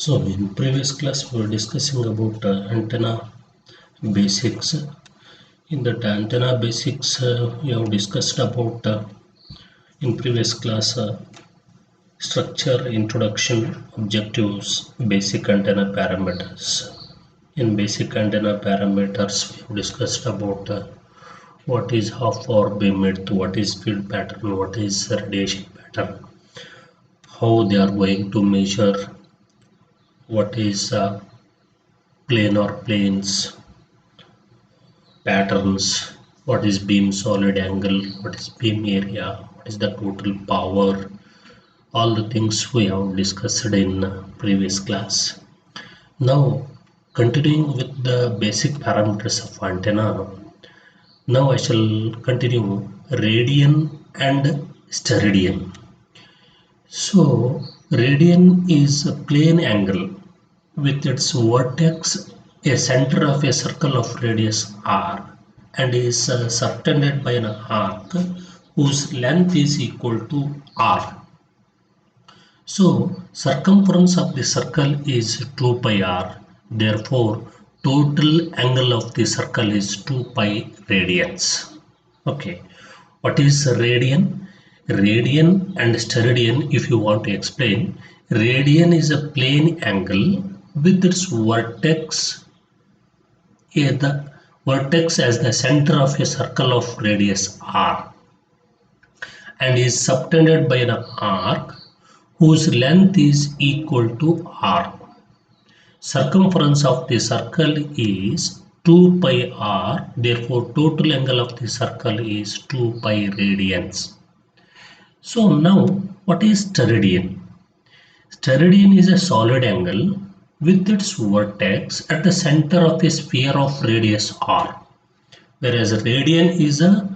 So in previous class we were discussing about antenna basics. In that antenna basics we have discussed about in previous class structure, introduction, objectives, basic antenna parameters. In basic antenna parameters we have discussed about what is half hour beamwidth, what is field pattern, what is radiation pattern, how they are going to measure, what is plane or planes, patterns, what is beam solid angle, what is beam area, what is the total power, all the things we have discussed in previous class. Now continuing with the basic parameters of antenna, now I shall continue radian and steradian. So radian is a plane angle with its vertex a center of a circle of radius r and is subtended by an arc whose length is equal to r. So circumference of the circle is 2 pi r. Therefore total angle of the circle is 2 pi radians. Okay, what is radian? Radian and steradian, if you want to explain, radian is a plane angle with its vertex the vertex as the center of a circle of radius r and is subtended by an arc whose length is equal to r. Circumference of the circle is 2 pi r, therefore total angle of the circle is 2 pi radians. So now what is steradian? Steradian is a solid angle with its vertex at the center of a sphere of radius r, whereas radian is a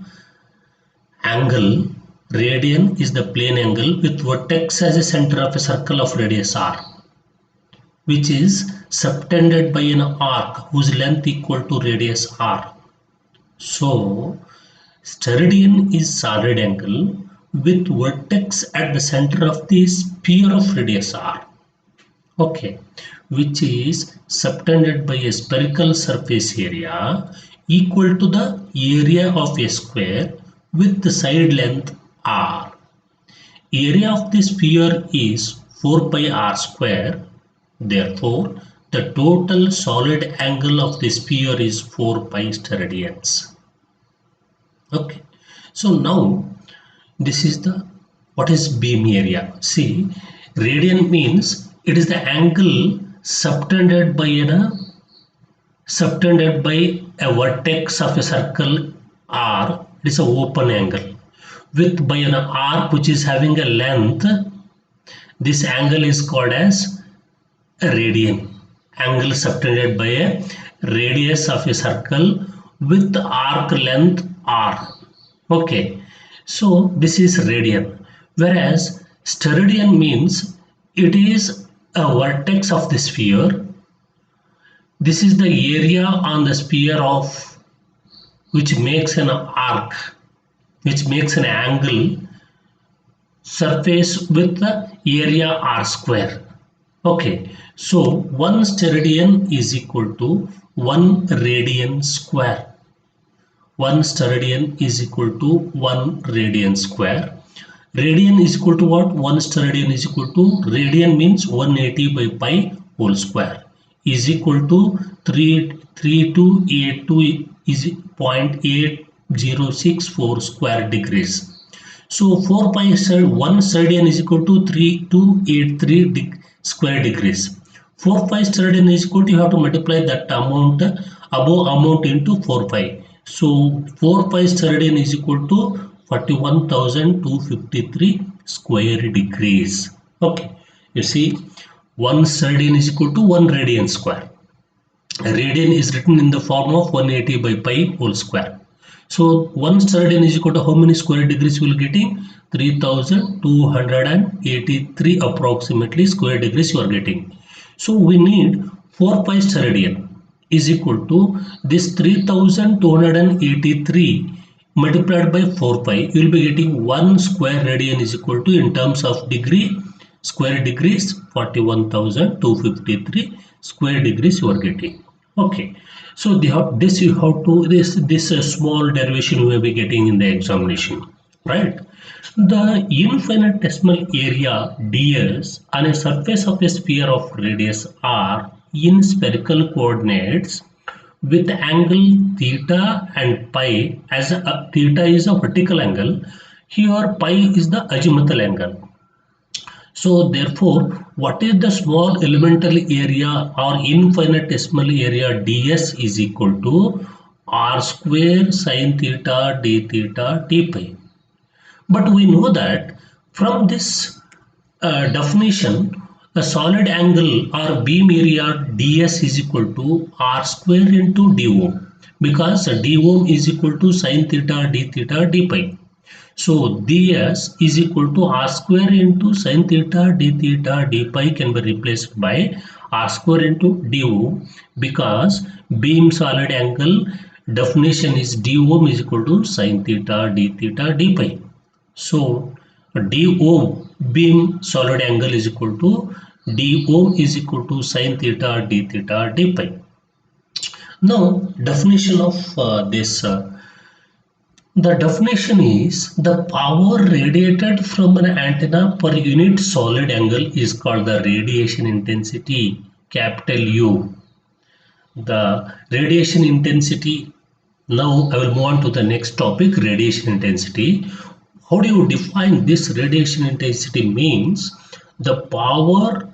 angle, radian is the plane angle with vertex as a center of a circle of radius r, which is subtended by an arc whose length equal to radius r. So steradian is solid angle with vertex at the center of the sphere of radius r, okay, which is subtended by a spherical surface area equal to the area of a square with the side length r. Area of the sphere is 4 pi r square. Therefore the total solid angle of the sphere is 4 pi steradians. Okay, so now this is the what is beam area. See, radian means it is the angle subtended by a vertex of a circle r. It is an open angle with by an arc which is having a length. This angle is called as a radian, angle subtended by a radius of a circle with arc length r. Okay, so this is radian, whereas steradian means it is a vertex of the sphere. This is the area on the sphere of which makes an arc, which makes an angle surface with the area r square. Okay, so 1 steradian is equal to 1 radian square. 1 steradian is equal to 1 radian square. Radian is equal to what? 1 steradian is equal to, radian means 180 by pi whole square is equal to 3282 is 0.8064 square degrees. So 4 pi 1 steradian is equal to 3283 square degrees. 4 pi steradian is equal to, you have to multiply that amount above amount into 4 pi. So 4 pi steradian is equal to 41,253 square degrees. Okay, you see 1 steradian is equal to 1 radian square. Radian is written in the form of 180 by pi whole square. So 1 steradian is equal to how many square degrees we will getting? 3283 approximately square degrees you are getting. So we need 4 pi steradian is equal to this 3283 multiplied by 4 pi. You will be getting 1 square radian is equal to, in terms of degree, Square degrees 41,253 square degrees you are getting. Okay, so this you have to this small derivation you will be getting in the examination, right? The infinitesimal area ds on a surface of a sphere of radius r in spherical coordinates with angle theta and pi, as theta is a vertical angle, here pi is the azimuthal angle. So therefore, what is the small elemental area or infinitesimal area ds is equal to r square sine theta d theta d pi. But we know that from this definition, a solid angle or beam area ds is equal to r square into d ohm, because d ohm is equal to sine theta d pi. So ds is equal to r square into sine theta d pi can be replaced by r square into d ohm, because beam solid angle definition is d ohm is equal to sine theta d pi. So d ohm beam solid angle is equal to d ohm is equal to sine theta d pi. Now definition of this the definition is the power radiated from an antenna per unit solid angle is called the radiation intensity, capital U. The radiation intensity. Now I will move on to the next topic, radiation intensity. How do you define this radiation intensity? Means the power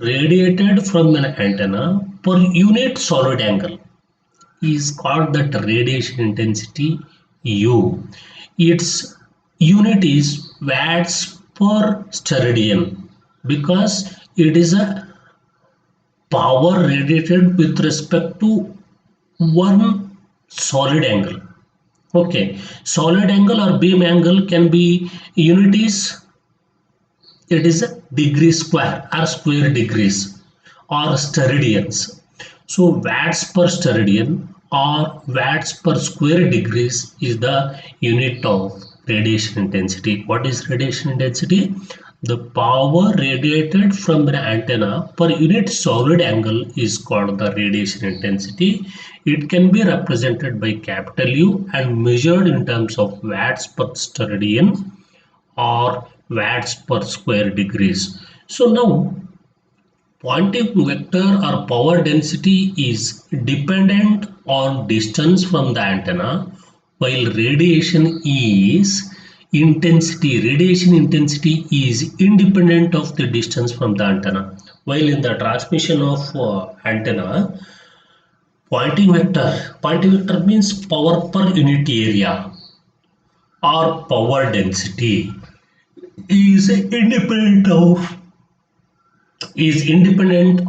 radiated from an antenna per unit solid angle is called that radiation intensity U. Its unit is watts per steradian, because it is a power radiated with respect to one solid angle. Okay, solid angle or beam angle can be unit is, it is a degree square or square degrees or steradians. So watts per steradian or watts per square degrees is the unit of radiation intensity. What is radiation intensity? The power radiated from an antenna per unit solid angle is called the radiation intensity. It can be represented by capital U and measured in terms of watts per steradian or watts per square degrees. So now Pointing vector or power density is dependent on distance from the antenna, while radiation intensity is independent of the distance from the antenna. While in the transmission of antenna, pointing vector means power per unit area or power density is independent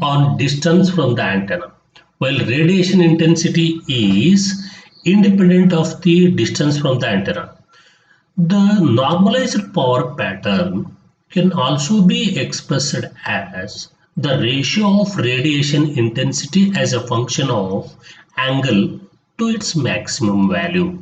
on distance from the antenna, while radiation intensity is independent of the distance from the antenna. The normalized power pattern can also be expressed as the ratio of radiation intensity as a function of angle to its maximum value.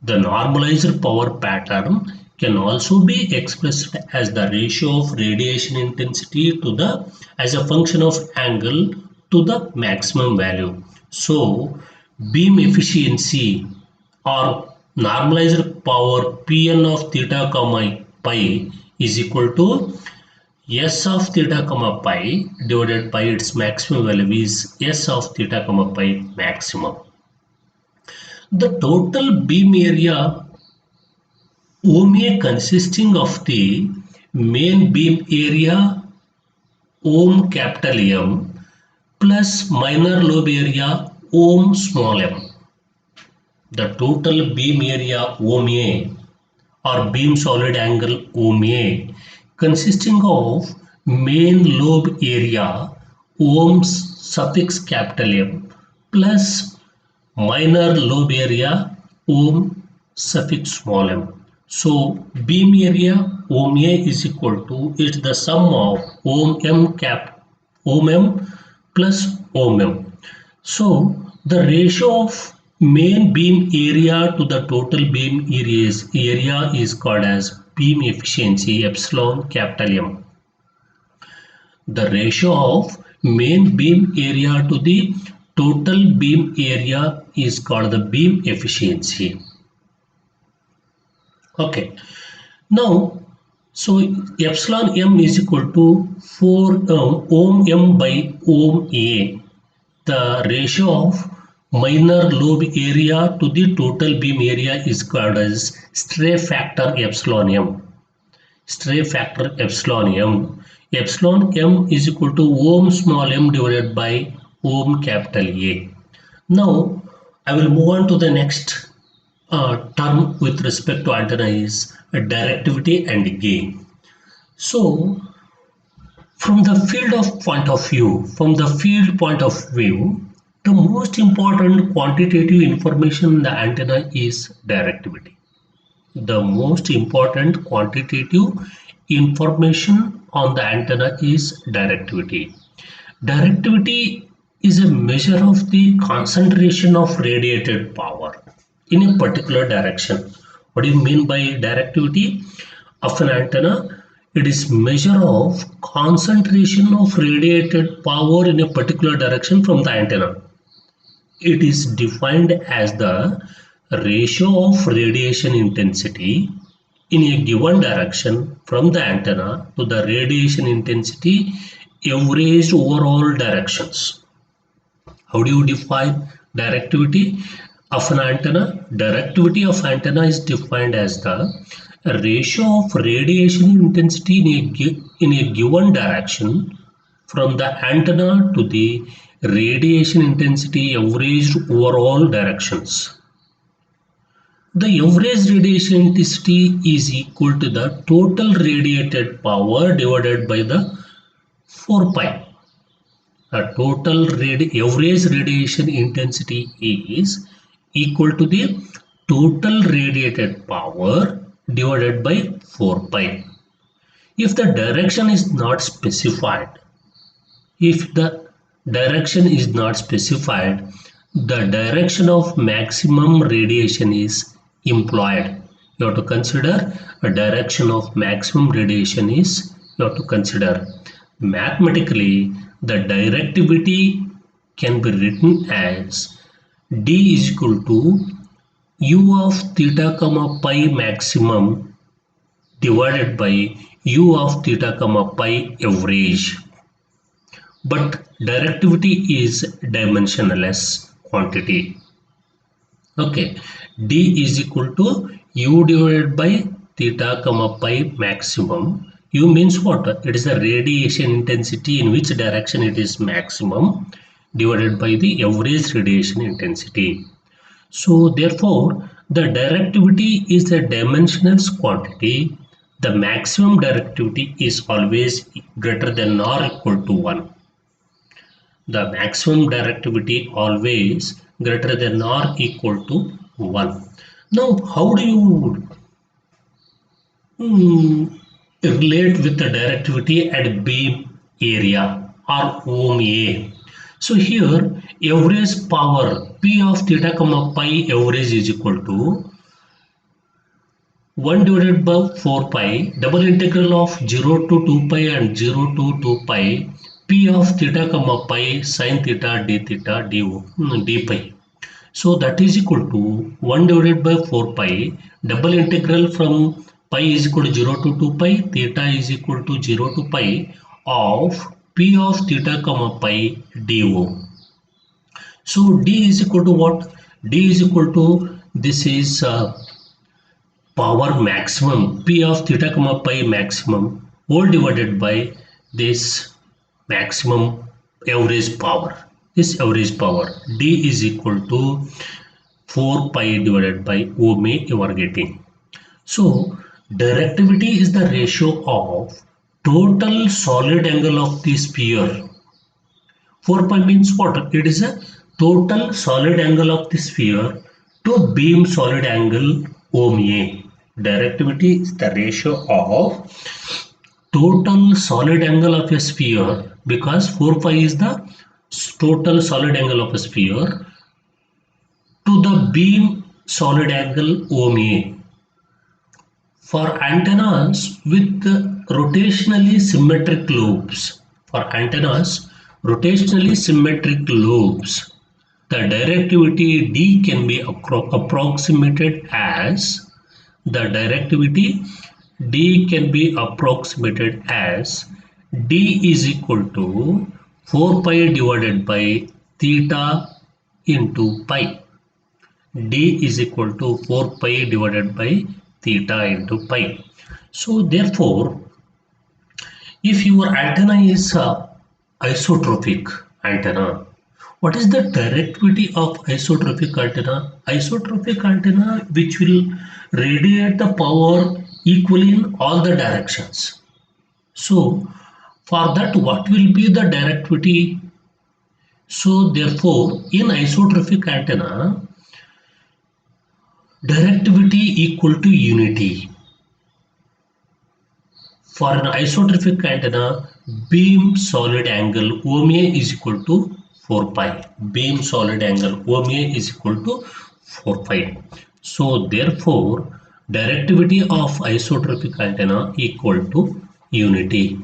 The normalized power pattern can also be expressed as the ratio of radiation intensity to the as a function of angle to the maximum value. So beam efficiency or normalized power Pn of theta comma pi is equal to S of theta comma pi divided by its maximum value is S of theta comma pi maximum. The total beam area OMA consisting of the main beam area ohm capital M plus minor lobe area ohm small m. The total beam area OMA or beam solid angle OMA consisting of main lobe area ohm suffix capital M plus minor lobe area ohm suffix small m. So beam area ohm A is equal to, it's the sum of ohm m plus ohm m. So the ratio of main beam area to the total beam area is called as beam efficiency epsilon capital M. The ratio of main beam area to the total beam area is called the beam efficiency. Okay. Now, so epsilon m is equal to 4 ohm m by ohm A. The ratio of minor lobe area to the total beam area is called as stray factor epsilon m. Stray factor epsilon m. Epsilon m is equal to ohm small m divided by ohm capital A. Now, I will move on to the next term with respect to antenna is directivity and gain. So, from the field point of view, the most important quantitative information in the antenna is directivity. The most important quantitative information on the antenna is directivity. Directivity is a measure of the concentration of radiated power in a particular direction. What do you mean by directivity of an antenna? It is measure of concentration of radiated power in a particular direction from the antenna. It is defined as the ratio of radiation intensity in a given direction from the antenna to the radiation intensity averaged over all directions. How do you define directivity of an antenna? Directivity of antenna is defined as the ratio of radiation intensity in a given direction from the antenna to the radiation intensity averaged over all directions. The average radiation intensity is equal to the total radiated power divided by the 4 pi. The total average radiation intensity is equal to the total radiated power divided by 4 pi. If the direction is not specified, the direction of maximum radiation is employed. You have to consider a direction of maximum radiation is you have to consider. Mathematically, the directivity can be written as D is equal to U of theta comma pi maximum divided by U of theta comma pi average. But directivity is dimensionless quantity. Okay, D is equal to U divided by theta comma pi maximum. U means what? It is the radiation intensity in which direction it is maximum divided by the average radiation intensity. So therefore, the directivity is a dimensionless quantity. The maximum directivity is always greater than or equal to 1. The maximum directivity always greater than or equal to 1. Now, how do you relate with the directivity at beam area or ohm A? So here, average power P of theta comma pi average is equal to 1 divided by 4 pi double integral of 0 to 2 pi and 0 to 2 pi P of theta comma pi sin theta d theta d pi. So that is equal to 1 divided by 4 pi double integral from pi is equal to 0 to 2 pi theta is equal to 0 to pi of P of theta comma pi do. So d is equal to what? D is equal to this is power maximum P of theta comma pi maximum whole divided by this maximum average power. This average power D is equal to 4 pi divided by omega you are getting. So directivity is the ratio of total solid angle of the sphere. 4 pi means what? It is a total solid angle of the sphere to beam solid angle omega. Directivity is the ratio of total solid angle of a sphere, because 4 pi is the total solid angle of a sphere, to the beam solid angle omega. For antennas with rotationally symmetric lobes, For antennas, rotationally symmetric lobes, the directivity D can be approximated as D is equal to 4 pi divided by theta into pi. D is equal to 4 pi divided by theta into pi. So therefore, if your antenna is a isotropic antenna, what is the directivity of isotropic antenna? Isotropic antenna which will radiate the power equally in all the directions. So for that, what will be the directivity? So therefore, in isotropic antenna, directivity equal to unity. For an isotropic antenna, beam solid angle OMA is equal to 4 pi. Beam solid angle OMA is equal to 4 pi. So therefore, directivity of isotropic antenna equal to unity.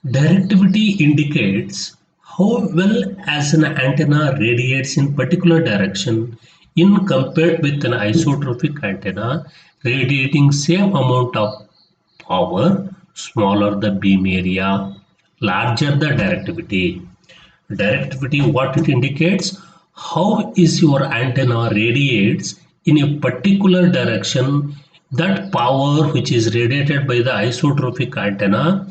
Directivity indicates how well as an antenna radiates in particular direction in compared with an isotropic antenna radiating same amount of power, smaller the beam area, larger the directivity. Directivity, what it indicates, how is your antenna radiates in a particular direction, that power which is radiated by the isotropic antenna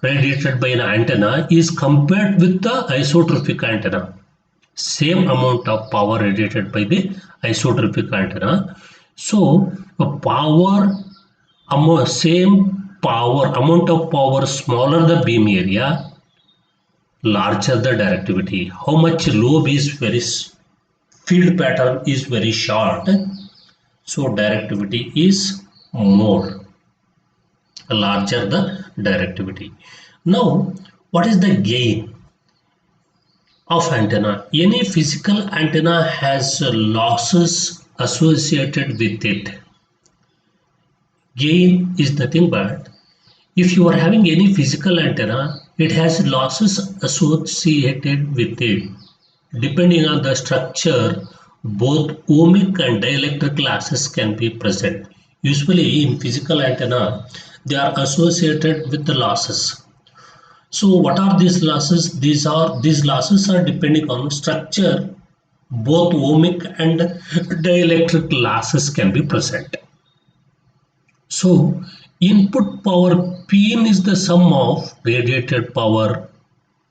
radiated by an antenna is compared with the isotropic antenna. Same amount of power radiated by the isotropic antenna. So same power amount of power, smaller the beam area, larger the directivity. How much lobe is very field pattern is very short, so directivity is more, larger the directivity. Now, what is the gain of antenna? Any physical antenna has losses associated with it. Gain is nothing but if you are having any physical antenna, it has losses associated with it. Depending on the structure, both ohmic and dielectric losses can be present. Usually in physical antenna, they are associated with the losses. So what are these losses? These losses are depending on structure. Both ohmic and dielectric losses can be present. So input power Pin is the sum of radiated power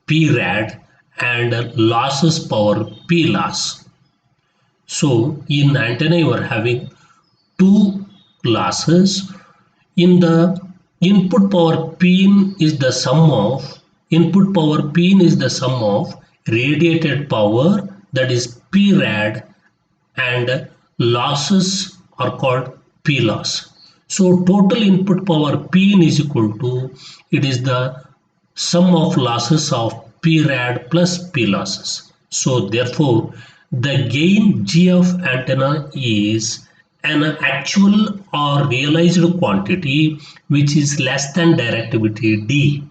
P rad and losses power P loss. So in antenna you are having two losses. In the input power Pin is the sum of radiated power, that is P rad, and losses are called P loss. So total input power Pin is equal to, it is the sum of losses of P rad plus P losses. So therefore the gain G of antenna is an actual or realized quantity which is less than directivity D.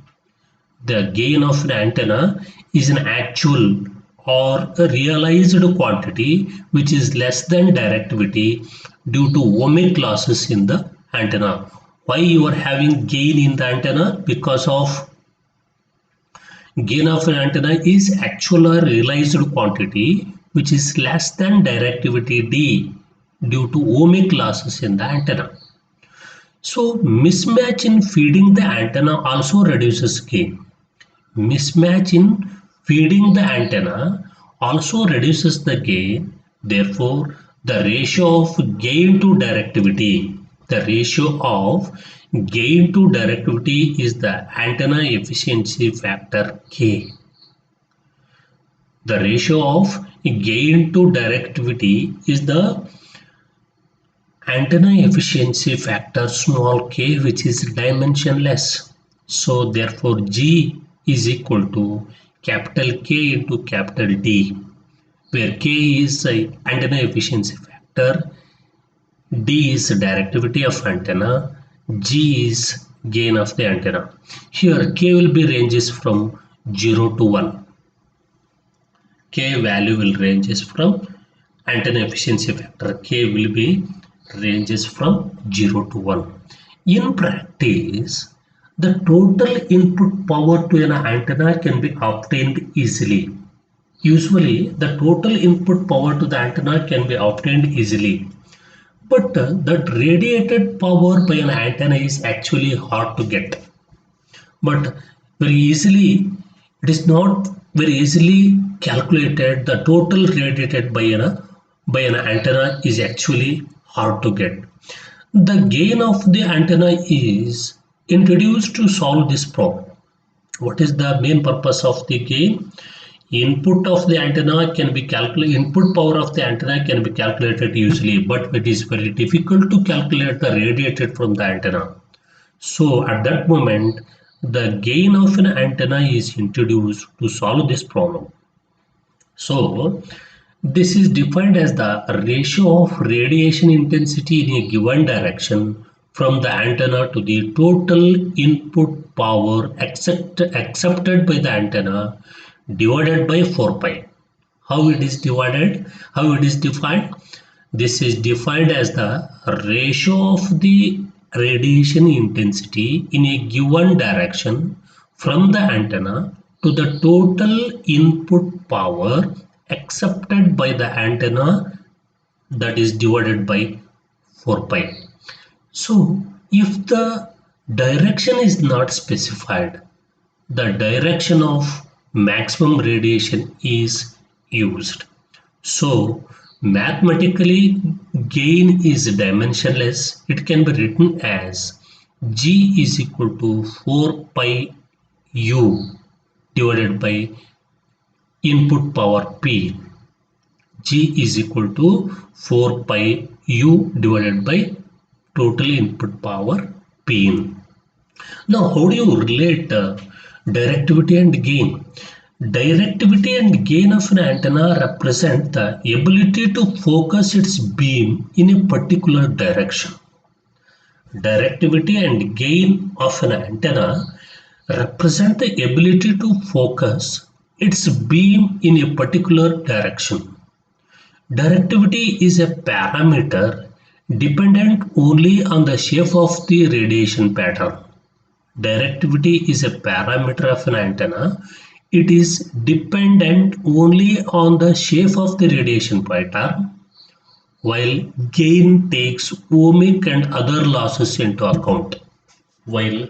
The gain of an antenna is an actual or a realized quantity which is less than directivity due to ohmic losses in the antenna. Why you are having gain in the antenna? Because of gain of an antenna is actual or realized quantity which is less than directivity D due to ohmic losses in the antenna. So mismatch in feeding the antenna also reduces gain. Mismatch in feeding the antenna also reduces the gain. Therefore, the ratio of gain to directivity is the antenna efficiency factor K. The ratio of gain to directivity is the antenna efficiency factor small k, which is dimensionless. So therefore G is equal to capital K into capital D, where K is antenna efficiency factor, D is directivity of antenna, G is gain of the antenna. Here K will be ranges from 0 to 1. K value will ranges from antenna efficiency factor. K will be ranges from 0 to 1. In practice, the total input power to an antenna can be obtained easily. Usually, the total input power to the antenna can be obtained easily. But that radiated power by an antenna is actually hard to get. But very easily, it is not very easily calculated. The total radiated by an antenna is actually hard to get. The gain of the antenna is introduced to solve this problem. What is the main purpose of the gain? Input of the antenna can be calculated, input power of the antenna can be calculated easily, but it is very difficult to calculate the radiated from the antenna. So at that moment, the gain of an antenna is introduced to solve this problem. So this is defined as the ratio of radiation intensity in a given direction from the antenna to the total input power accepted by the antenna divided by 4 pi. How it is divided? How it is defined? This is defined as the ratio of the radiation intensity in a given direction from the antenna to the total input power accepted by the antenna, that is divided by 4 pi. So if the direction is not specified, the direction of maximum radiation is used. So mathematically, gain is dimensionless. It can be written as G is equal to 4 pi U divided by input power P. G is equal to 4 pi U divided by total input power P in. Now, how do you relate directivity and gain? Directivity and gain of an antenna represent the ability to focus its beam in a particular direction. Directivity and gain of an antenna represent the ability to focus its beam in a particular direction. Directivity is a parameter dependent only on the shape of the radiation pattern. Directivity is a parameter of an antenna. It is dependent only on the shape of the radiation pattern, while gain takes ohmic and other losses into account. While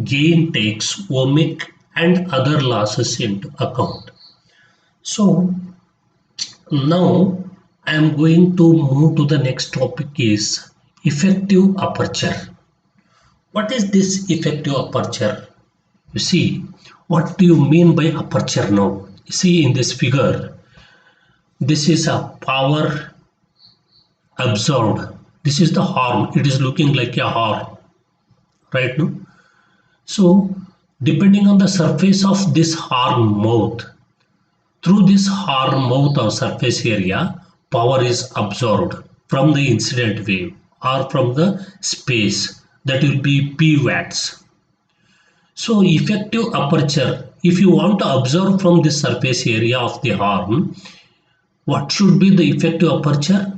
gain takes ohmic and other losses into account. So now I am going to move to the next topic is effective aperture. What is this effective aperture? You see, what do you mean by aperture now? You see in this figure, this is a power absorbed. This is the horn. It is looking like a horn, right? No? So, depending on the surface of this horn mouth, through this horn mouth or surface area, power is absorbed from the incident wave or from the space. That will be P watts. So effective aperture, if you want to observe from this surface area of the horn, what should be the effective aperture?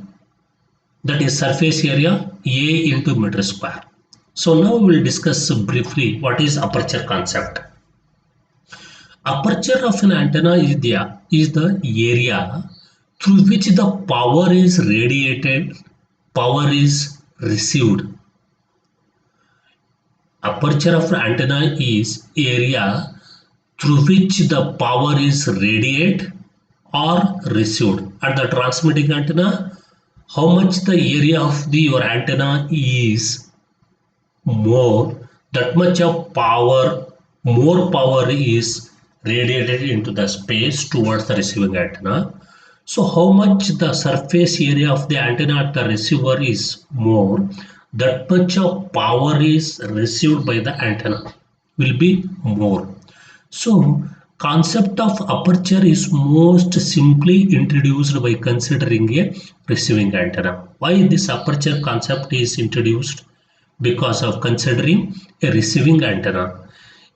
That is surface area A into meter square. So now we will discuss briefly what is aperture concept. Aperture of an antenna is the area through which the power is radiated, power is received. Aperture of antenna is area through which the power is radiated or received. At the transmitting antenna, how much the area of your antenna is more, that much of power, more power is radiated into the space towards the receiving antenna. So how much the surface area of the antenna at the receiver is more, that much of power is received by the antenna will be more. So concept of aperture is most simply introduced by considering a receiving antenna. Why this aperture concept is introduced? because of considering a receiving antenna.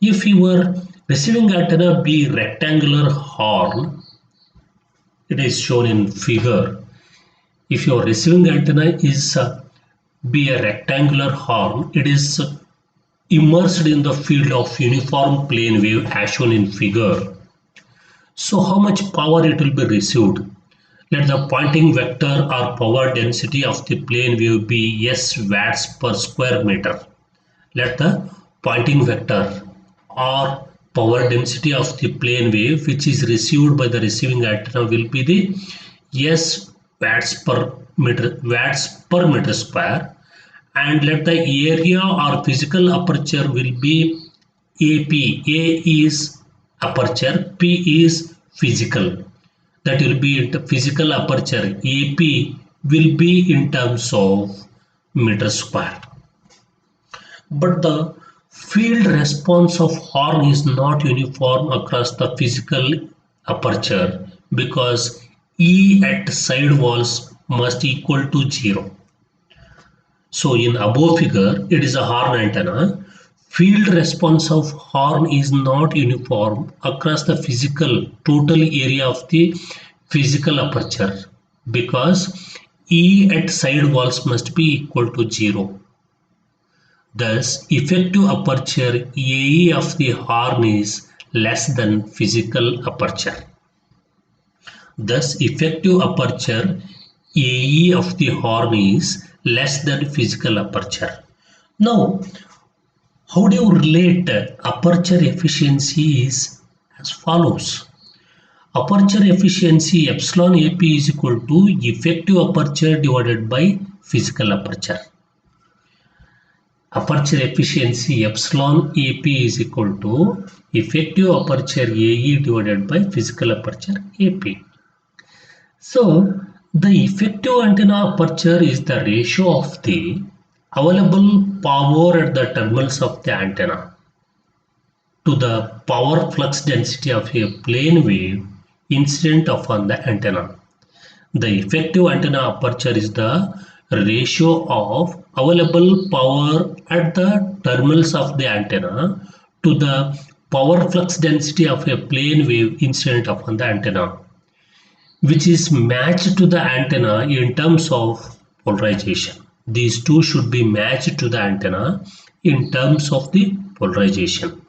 If your receiving antenna be rectangular horn, it is shown in figure. If your receiving antenna is be a rectangular horn, it is immersed in the field of uniform plane wave as shown in figure. So how much power it will be received? Let the Poynting vector or power density of the plane wave be S watts per square meter. Let the Poynting vector or power density of the plane wave which is received by the receiving antenna will be the S watts per meter square, and let the area or physical aperture will be AP. A is aperture, P is physical. That will be the physical aperture. AP will be in terms of meter square. But the field response of horn is not uniform across the physical aperture because E at side walls must equal to 0. So in above figure, it is a horn antenna. Field response of horn is not uniform across the physical total area of the physical aperture because E at side walls must be equal to 0. Thus, effective aperture AE of the horn is less than physical aperture. Thus, effective aperture AE of the horn is less than physical aperture. Now, how do you relate aperture efficiency is as follows. Aperture efficiency epsilon AP is equal to effective aperture divided by physical aperture. Aperture efficiency epsilon AP is equal to effective aperture AE divided by physical aperture AP. So the effective antenna aperture is the ratio of the available power at the terminals of the antenna to the power flux density of a plane wave incident upon the antenna. The effective antenna aperture is the ratio of available power at the terminals of the antenna to the power flux density of a plane wave incident upon the antenna, which is matched to the antenna in terms of polarization. These two should be matched to the antenna in terms of the polarization.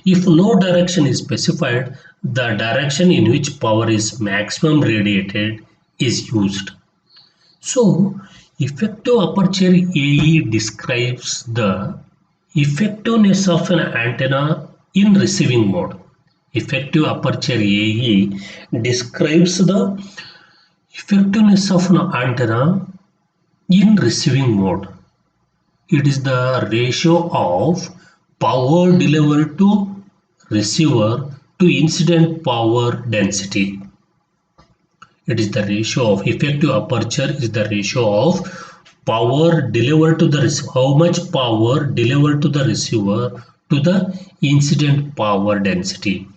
If no direction is specified, the direction in which power is maximum radiated is used. So, effective aperture AE describes the effectiveness of an antenna in receiving mode. Effective aperture AE describes the effectiveness of an antenna in receiving mode. It is the ratio of power delivered to receiver to incident power density. It is the ratio of effective aperture is the ratio of power delivered to the receiver, how much power delivered to the receiver to the incident power density.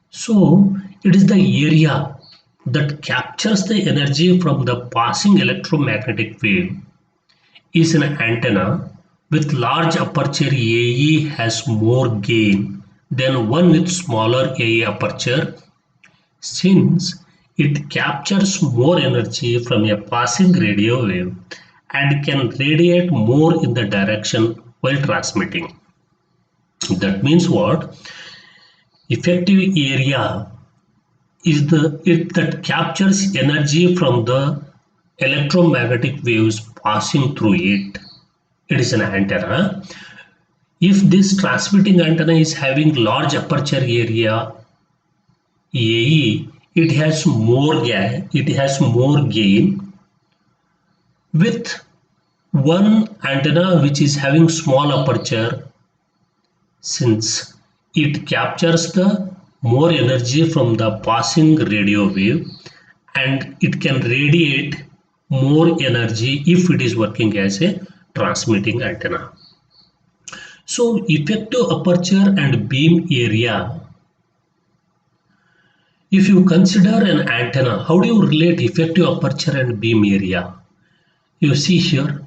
So it is the area that captures the energy from the passing electromagnetic wave. Is an antenna with large aperture AE has more gain than one with smaller AE aperture, since it captures more energy from a passing radio wave and can radiate more in the direction while transmitting. That means what? Effective area is it that captures energy from the electromagnetic waves passing through it. It is an antenna. If this transmitting antenna is having large aperture area AE, it has more gain with one antenna which is having small aperture, since it captures the more energy from the passing radio wave and it can radiate more energy if it is working as a transmitting antenna. So effective aperture and beam area. If you consider an antenna, how do you relate effective aperture and beam area? You see here,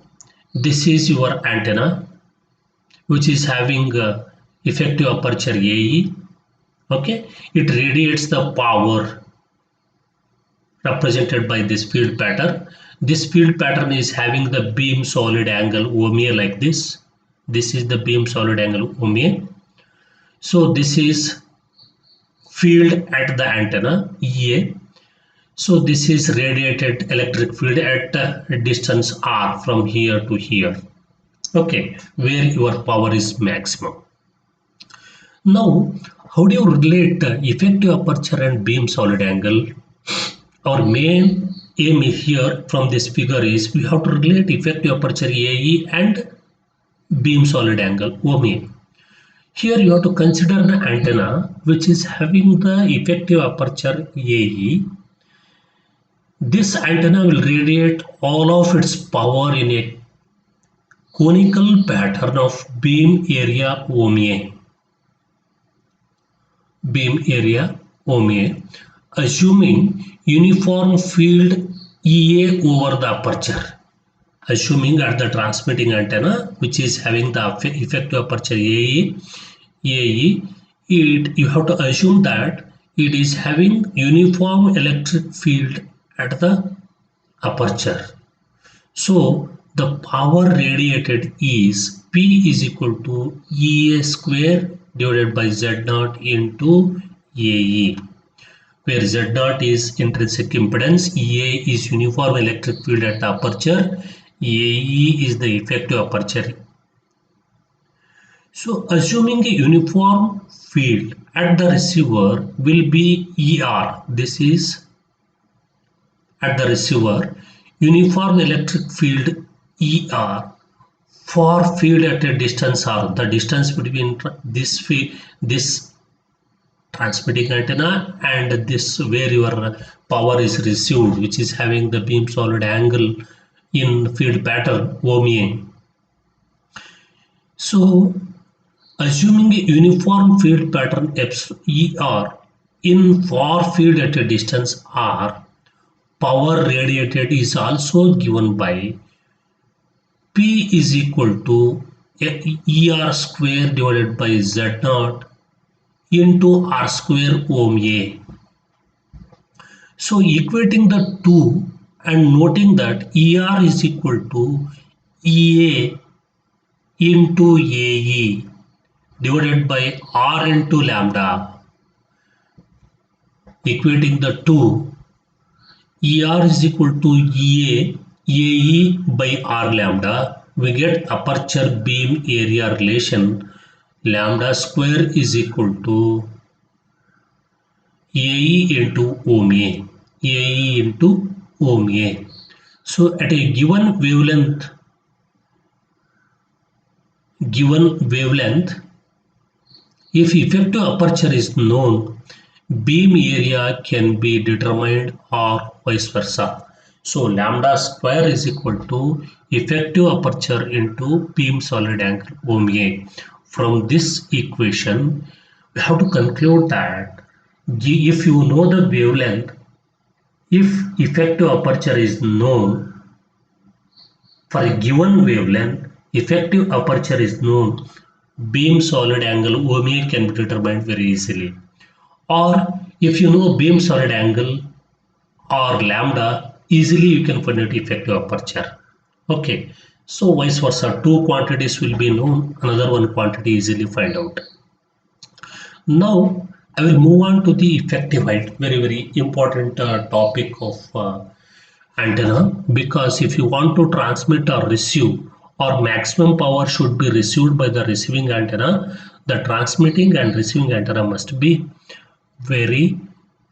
This is your antenna, which is having effective aperture AE. Okay, it radiates the power represented by this field pattern. This field pattern is having the beam solid angle OMA like this. This is the beam solid angle OMA. So this is field at the antenna EA. So this is radiated electric field at a distance R from here to here. Okay, where your power is maximum. Now, how do you relate effective aperture and beam solid angle? Our main aim here from this figure is we have to relate effective aperture AE and beam solid angle OMA. Here you have to consider the antenna which is having the effective aperture AE. This antenna will radiate all of its power in a conical pattern of beam area OMA. Beam area OMA, assuming uniform field EA over the aperture. Assuming at the transmitting antenna, which is having the effective aperture AE, you have to assume that it is having uniform electric field at the aperture. So the power radiated is P is equal to EA square divided by Z naught into AE, where Z naught is intrinsic impedance, EA is uniform electric field at the aperture, AE is the effective aperture. So assuming a uniform field at the receiver will be ER, this is at the receiver, uniform electric field ER for field at a distance R, the distance between this transmitting antenna and this where your power is received, which is having the beam solid angle in field pattern OMA. So assuming a uniform field pattern ER in far field at a distance R, power radiated is also given by P is equal to ER square divided by Z naught into R square ohm A. So equating the two and noting that ER is equal to EA into AE divided by R into lambda. Equating the two, ER is equal to EA, AE by R lambda, we get aperture beam area relation. Lambda square is equal to AE into ohm A, AE into ohm A. So at a given wavelength, if effective aperture is known, beam area can be determined or vice versa. So lambda square is equal to effective aperture into beam solid angle ohm A. From this equation, we have to conclude that if you know the wavelength, if effective aperture is known for a given wavelength, effective aperture is known, beam solid angle ohm A can be determined very easily. Or if you know beam solid angle or lambda, easily you can find out effective aperture. Okay, so vice versa, two quantities will be known, another one quantity easily find out. Now I will move on to the effective height, very important topic of antenna, because if you want to transmit or receive, or maximum power should be received by the receiving antenna, the transmitting and receiving antenna must be very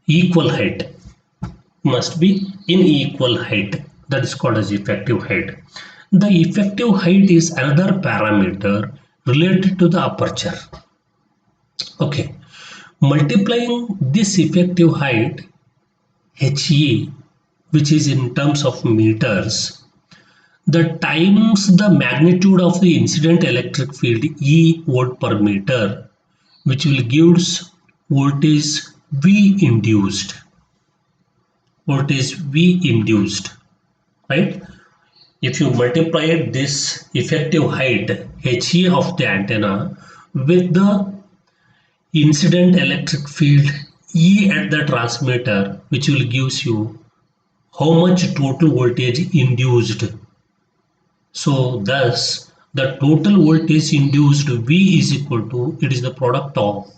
equal height, must be in equal height. That is called as effective height. The effective height is another parameter related to the aperture. Okay, multiplying this effective height HE, which is in terms of meters, the times the magnitude of the incident electric field E volt per meter, which will gives voltage V induced, right? If you multiply this effective height HE of the antenna with the incident electric field E at the transmitter, which will gives you how much total voltage induced. So thus the total voltage induced V is equal to, it is the product of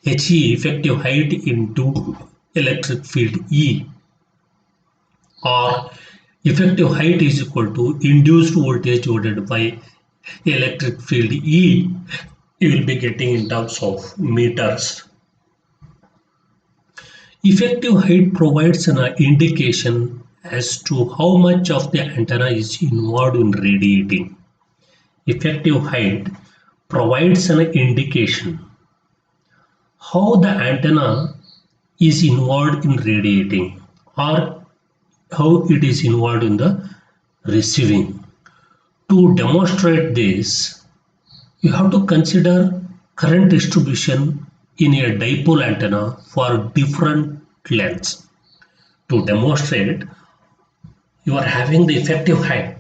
HE effective height into electric field E, or effective height is equal to induced voltage divided by electric field E. You will be getting in terms of meters. Effective height provides an indication as to how much of the antenna is involved in radiating. Effective height provides an indication how the antenna is involved in radiating, or how it is involved in the receiving. To demonstrate this, you have to consider current distribution in a dipole antenna for different lengths. To demonstrate, you are having the effective height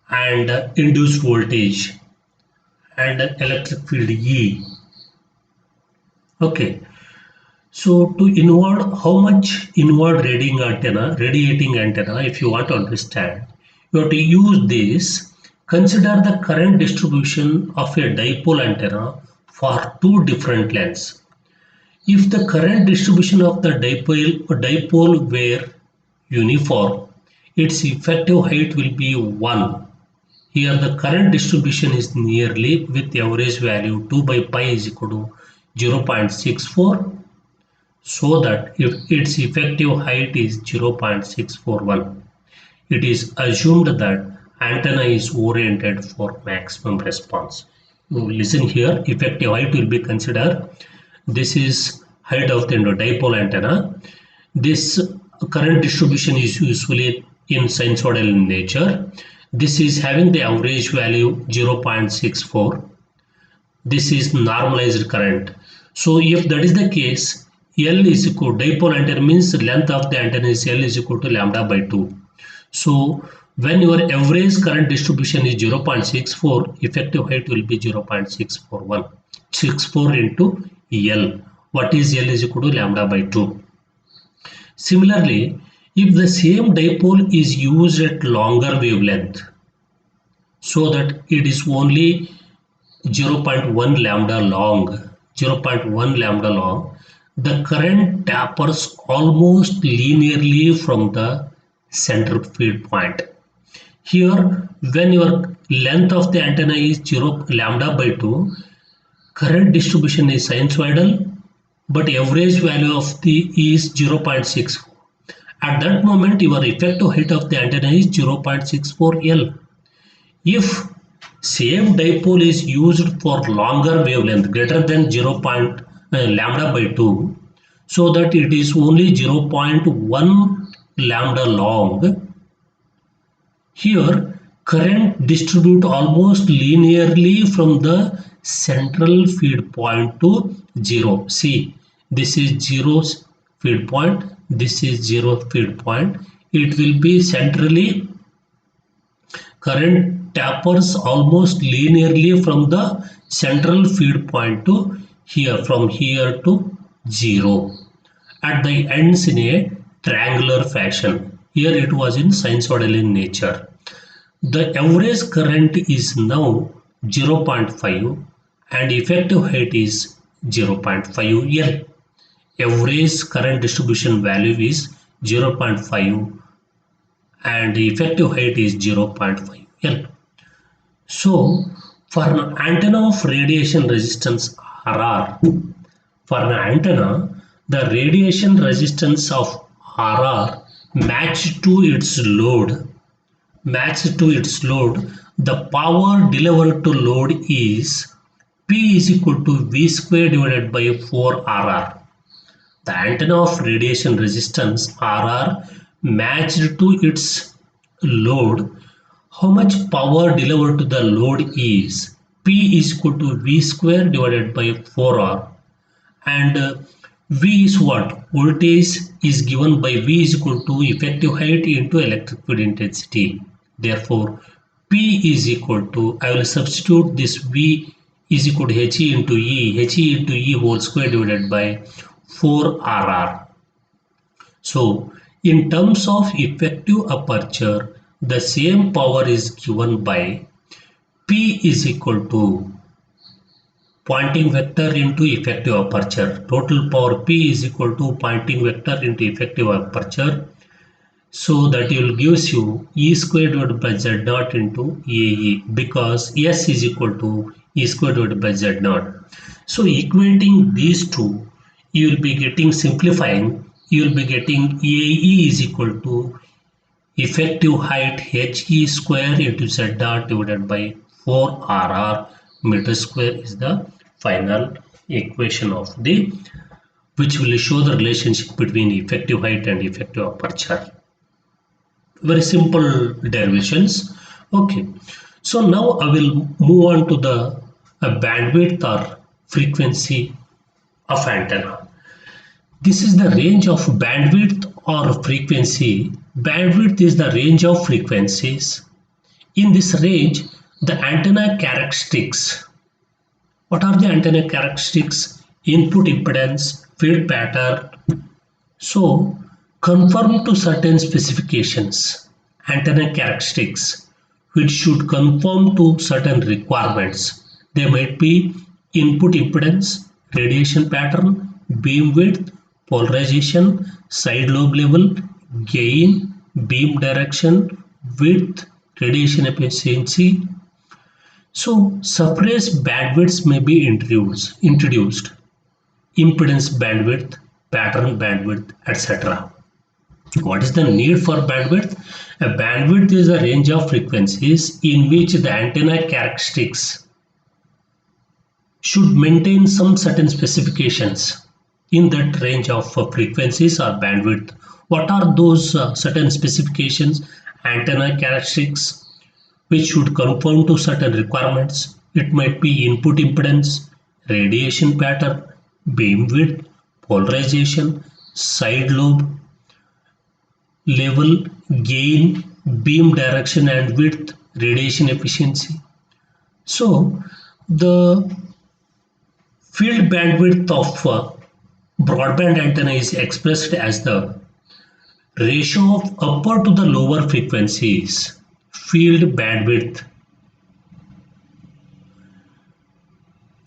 and induced voltage and electric field E. Okay, so to involve how much inward radiating antenna, if you want to understand, you have to use this. Consider the current distribution of a dipole antenna for two different lengths. If the current distribution of the dipole were uniform, its effective height will be 1. Here the current distribution is nearly with average value 2 by pi is equal to 0.64, so that if its effective height is 0.641, it is assumed that antenna is oriented for maximum response. You listen here, effective height will be considered. This is height of the dipole antenna. This current distribution is usually in sinusoidal in nature. This is having the average value 0.64. This is normalized current. So if that is the case, L is equal, dipole antenna means length of the antenna is L is equal to lambda by 2. So when your average current distribution is 0.64, effective height will be 0.641. 64 into L. What is L is equal to lambda by 2. Similarly, if the same dipole is used at longer wavelength, so that it is only 0.1 lambda long, 0.1 lambda long, the current tapers almost linearly from the center feed point. Here, when your length of the antenna is 0 lambda by 2, current distribution is sinusoidal, but average value of the is 0.64. At that moment, your effective height of the antenna is 0.64 L. If same dipole is used for longer wavelength greater than 0. Lambda by 2, so that it is only 0.1 lambda long, here current distribute almost linearly from the central feed point to 0. See, this is 0 feed point, this is 0 feed point. It will be centrally, current tapers almost linearly from the central feed point to here, from here to 0. At the ends in a triangular fashion. Here it was in sinusoidal in nature. The average current is now 0.5 and effective height is 0.5 L. Average current distribution value is 0.5 and effective height is 0.5 L. So for an antenna of radiation resistance RR, for an antenna, the radiation resistance of RR matched to its load, the power delivered to load is P is equal to V square divided by 4RR. The antenna of radiation resistance RR matched to its load, how much power delivered to the load is P is equal to V square divided by 4R, and V is what? Voltage is given by V is equal to effective height into electric field intensity. Therefore, P is equal to, I will substitute this V is equal to HE into E whole square divided by 4RR. So, in terms of effective aperture, the same power is given by P is equal to Pointing vector into effective aperture. Total power P is equal to pointing vector into effective aperture. So that will gives you E square divided by Z naught into AE, because S is equal to E square divided by Z naught. So equating these two, you will be getting, simplifying, you will be getting AE is equal to effective height HE square into Z naught divided by 4RR meter square is the final equation of the, which will show the relationship between effective height and effective aperture. Very simple derivations. Okay, so now I will move on to the bandwidth or frequency of antenna. This is the range of bandwidth or frequency. Bandwidth is the range of frequencies. In this range, the antenna characteristics. What are the antenna characteristics? Input impedance, field pattern. So, conform to certain specifications, antenna characteristics, which should conform to certain requirements. They might be input impedance, radiation pattern, beam width, polarization, side lobe level, gain, beam direction, width, radiation efficiency. So surface bandwidths may be introduced, impedance bandwidth, pattern bandwidth, etc. What is the need for bandwidth? A bandwidth is a range of frequencies in which the antenna characteristics should maintain some certain specifications in that range of frequencies or bandwidth. What are those certain specifications? Antenna characteristics which should conform to certain requirements. It might be input impedance, radiation pattern, beam width, polarization, side lobe level, gain, beam direction and width, radiation efficiency. So the field bandwidth of broadband antenna is expressed as the ratio of upper to the lower frequencies. Field bandwidth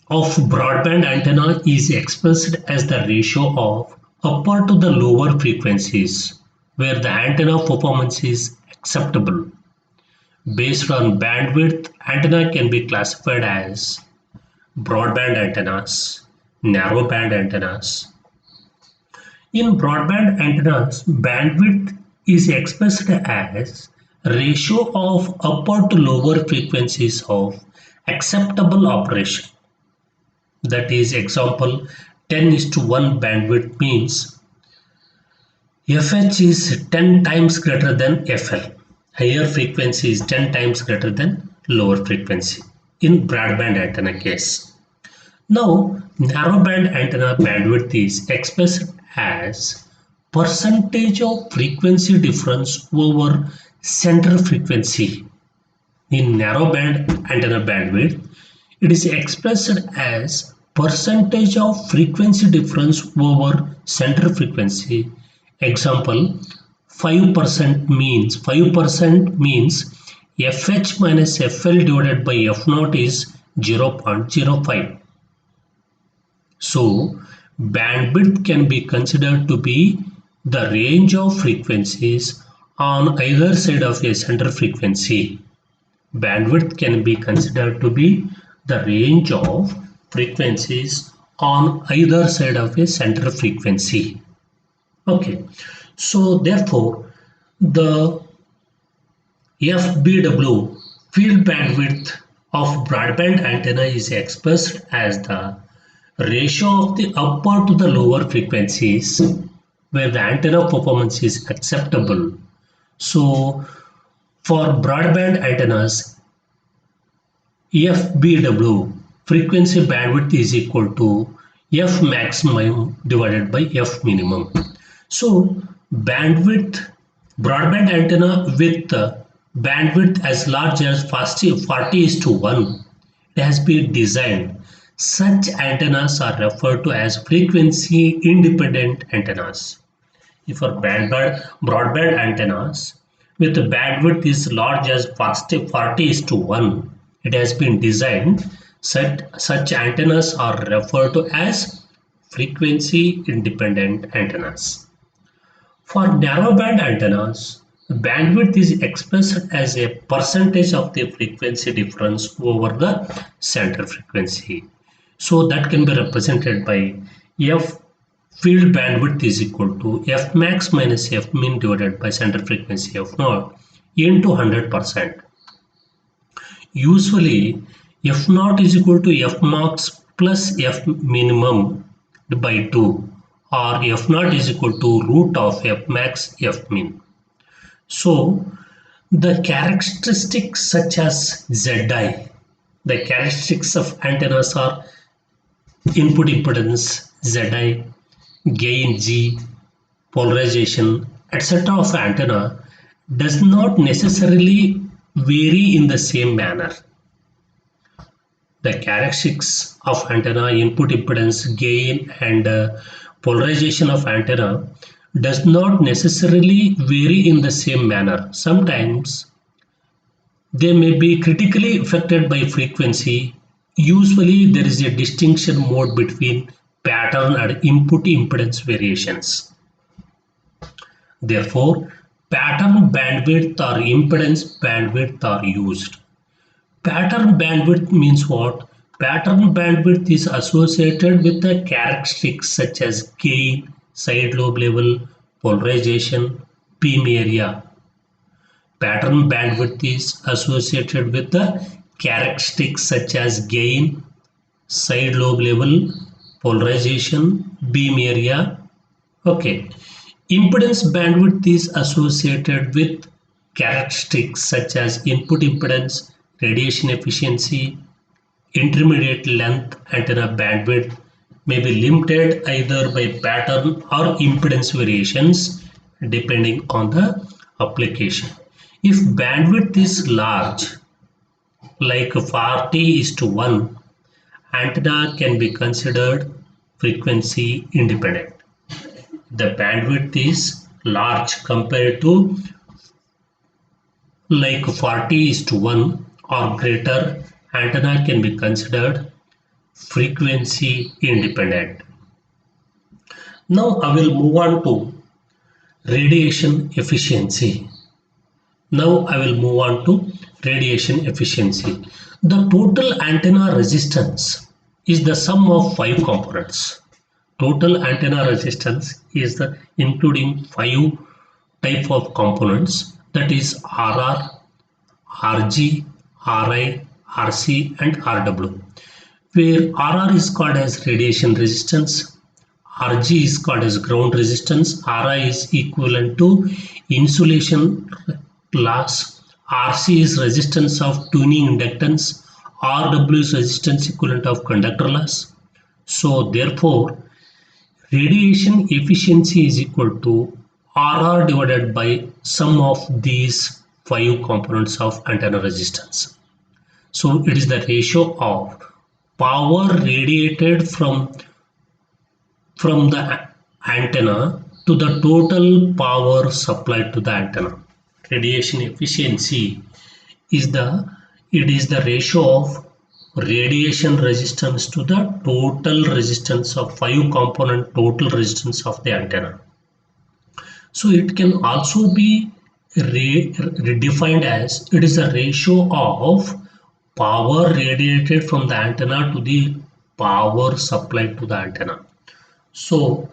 of broadband antenna is expressed as the ratio of upper to the lower frequencies where the antenna performance is acceptable. Based on bandwidth, antenna can be classified as broadband antennas, narrowband antennas. In broadband antennas, bandwidth is expressed as ratio of upper to lower frequencies of acceptable operation. That is, example 10:1 bandwidth means FH is 10 times greater than FL. Higher frequency is 10 times greater than lower frequency in broadband antenna case. Now, narrowband antenna bandwidth is expressed as percentage of frequency difference over center frequency. In narrowband antenna bandwidth, it is expressed as percentage of frequency difference over center frequency. Example, 5% means FH minus FL divided by F naught is 0.05. So, bandwidth can be considered to be the range of frequencies on either side of a center frequency. Bandwidth can be considered to be the range of frequencies on either side of a center frequency. Okay, so therefore the FBW, field bandwidth of broadband antenna, is expressed as the ratio of the upper to the lower frequencies where the antenna performance is acceptable. So for broadband antennas, FBW, frequency bandwidth, is equal to F maximum divided by F minimum. So bandwidth, broadband antenna with bandwidth as large as 40 is to 1, it has been designed. Such antennas are referred to as frequency independent antennas. If our broadband antennas with the bandwidth is large as 40 is to 1, it has been designed. Such antennas are referred to as frequency independent antennas. For narrowband antennas, bandwidth is expressed as a percentage of the frequency difference over the center frequency. So that can be represented by F field bandwidth is equal to F max minus F min divided by center frequency F naught into 100%. Usually F naught is equal to F max plus F minimum by 2, or F naught is equal to root of F max F min. So the characteristics such as Zi, the characteristics of antennas are input impedance Zi, gain G, polarization, etc. of antenna does not necessarily vary in the same manner. The characteristics of antenna, input impedance, gain, and polarization of antenna does not necessarily vary in the same manner. Sometimes they may be critically affected by frequency. Usually there is a distinction mode between pattern and input impedance variations. Therefore, pattern bandwidth or impedance bandwidth are used. Pattern bandwidth means what? Pattern bandwidth is associated with the characteristics such as gain, side lobe level, polarization, beam area. Pattern bandwidth is associated with the characteristics such as gain, side lobe level, polarization, beam area. Okay. Impedance bandwidth is associated with characteristics such as input impedance, radiation efficiency, intermediate length antenna bandwidth may be limited either by pattern or impedance variations depending on the application. If bandwidth is large, like 40 is to 1, antenna can be considered frequency independent. The bandwidth is large compared to like 40 is to 1 or greater, antenna can be considered frequency independent. Now I will move on to radiation efficiency. Now I will move on to radiation efficiency. The total antenna resistance is the sum of 5 components. Total antenna resistance is the including 5 type of components, that is RR, RG, RI, RC and RW, where RR is called as radiation resistance, RG is called as ground resistance, RI is equivalent to insulation loss, RC is resistance of tuning inductance, RW is resistance equivalent of conductor loss. So therefore, radiation efficiency is equal to RR divided by sum of these 5 components of antenna resistance. So it is the ratio of power radiated from the antenna to the total power supplied to the antenna. Radiation efficiency is the ratio of radiation resistance to the total resistance of 5 component total resistance of the antenna. So it can also be redefined as it is the ratio of power radiated from the antenna to the power supplied to the antenna. So